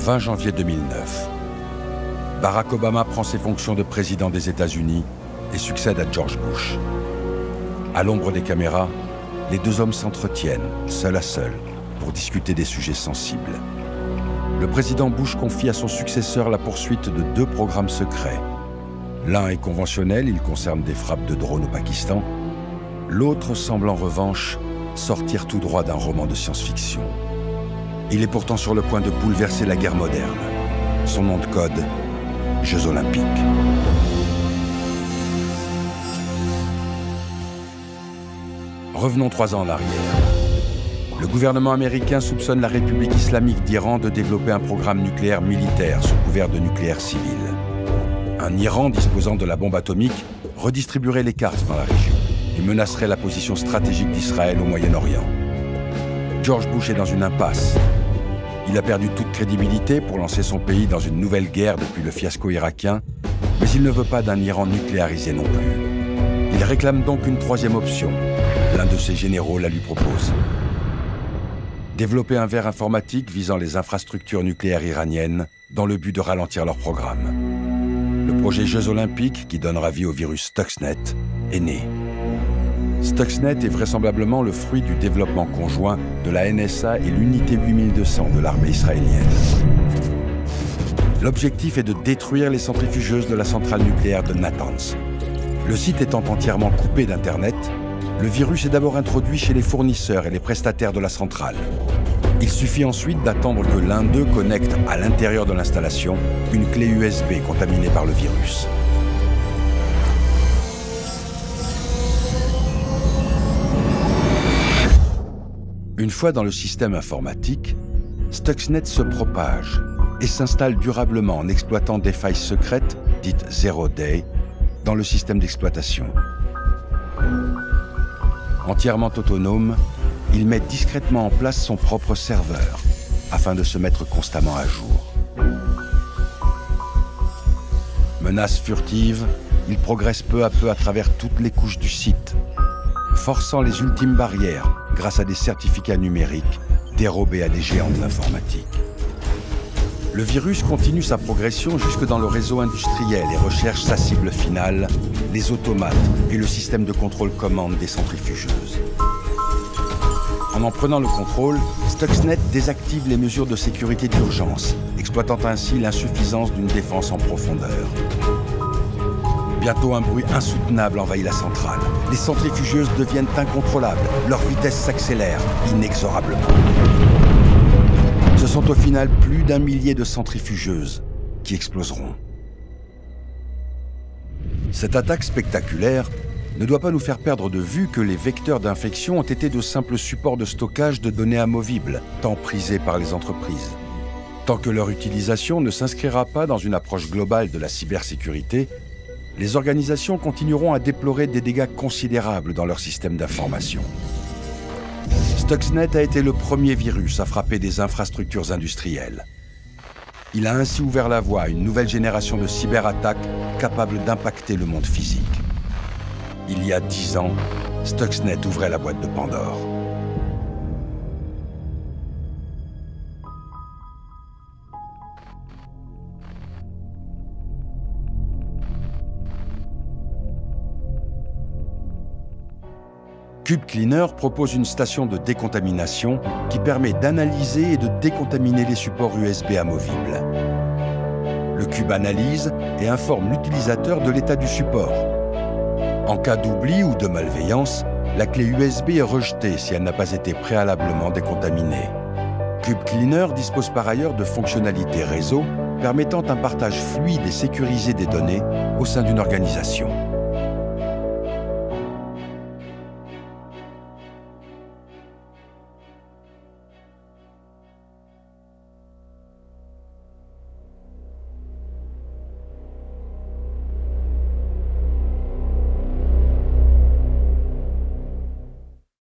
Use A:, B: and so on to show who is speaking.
A: 20 janvier 2009. Barack Obama prend ses fonctions de président des États-Unis et succède à George Bush. À l'ombre des caméras, les deux hommes s'entretiennent, seul à seul, pour discuter des sujets sensibles. Le président Bush confie à son successeur la poursuite de 2 programmes secrets. L'un est conventionnel, il concerne des frappes de drones au Pakistan. L'autre semble en revanche sortir tout droit d'un roman de science-fiction. Il est pourtant sur le point de bouleverser la guerre moderne. Son nom de code, Jeux Olympiques. Revenons 3 ans en arrière. Le gouvernement américain soupçonne la République islamique d'Iran de développer un programme nucléaire militaire sous couvert de nucléaire civil. Un Iran disposant de la bombe atomique redistribuerait les cartes dans la région et menacerait la position stratégique d'Israël au Moyen-Orient. George Bush est dans une impasse. Il a perdu toute crédibilité pour lancer son pays dans une nouvelle guerre depuis le fiasco irakien, mais il ne veut pas d'un Iran nucléarisé non plus. Il réclame donc une 3e option. L'un de ses généraux la lui propose. Développer un verre informatique visant les infrastructures nucléaires iraniennes dans le but de ralentir leur programme. Le projet Jeux Olympiques, qui donnera vie au virus Stuxnet, est né. Stuxnet est vraisemblablement le fruit du développement conjoint de la NSA et l'unité 8200 de l'armée israélienne. L'objectif est de détruire les centrifugeuses de la centrale nucléaire de Natanz. Le site étant entièrement coupé d'Internet, le virus est d'abord introduit chez les fournisseurs et les prestataires de la centrale. Il suffit ensuite d'attendre que l'un d'eux connecte à l'intérieur de l'installation une clé USB contaminée par le virus. Une fois dans le système informatique, Stuxnet se propage et s'installe durablement en exploitant des failles secrètes, dites Zero Day, dans le système d'exploitation. Entièrement autonome, il met discrètement en place son propre serveur afin de se mettre constamment à jour. Menace furtive, il progresse peu à peu à travers toutes les couches du site, forçant les ultimes barrières grâce à des certificats numériques dérobés à des géants de l'informatique. Le virus continue sa progression jusque dans le réseau industriel et recherche sa cible finale, les automates et le système de contrôle commande des centrifugeuses. En prenant le contrôle, Stuxnet désactive les mesures de sécurité d'urgence, exploitant ainsi l'insuffisance d'une défense en profondeur. Bientôt, un bruit insoutenable envahit la centrale. Les centrifugeuses deviennent incontrôlables, leur vitesse s'accélère inexorablement. Ce sont au final plus d'1 millier de centrifugeuses qui exploseront. Cette attaque spectaculaire ne doit pas nous faire perdre de vue que les vecteurs d'infection ont été de simples supports de stockage de données amovibles, tant prisés par les entreprises. Tant que leur utilisation ne s'inscrira pas dans une approche globale de la cybersécurité, les organisations continueront à déplorer des dégâts considérables dans leur système d'information. Stuxnet a été le premier virus à frapper des infrastructures industrielles. Il a ainsi ouvert la voie à une nouvelle génération de cyberattaques capables d'impacter le monde physique. Il y a 10 ans, Stuxnet ouvrait la boîte de Pandore. CubeCleaner propose une station de décontamination qui permet d'analyser et de décontaminer les supports USB amovibles. Le cube analyse et informe l'utilisateur de l'état du support. En cas d'oubli ou de malveillance, la clé USB est rejetée si elle n'a pas été préalablement décontaminée. CubeCleaner dispose par ailleurs de fonctionnalités réseau permettant un partage fluide et sécurisé des données au sein d'une organisation.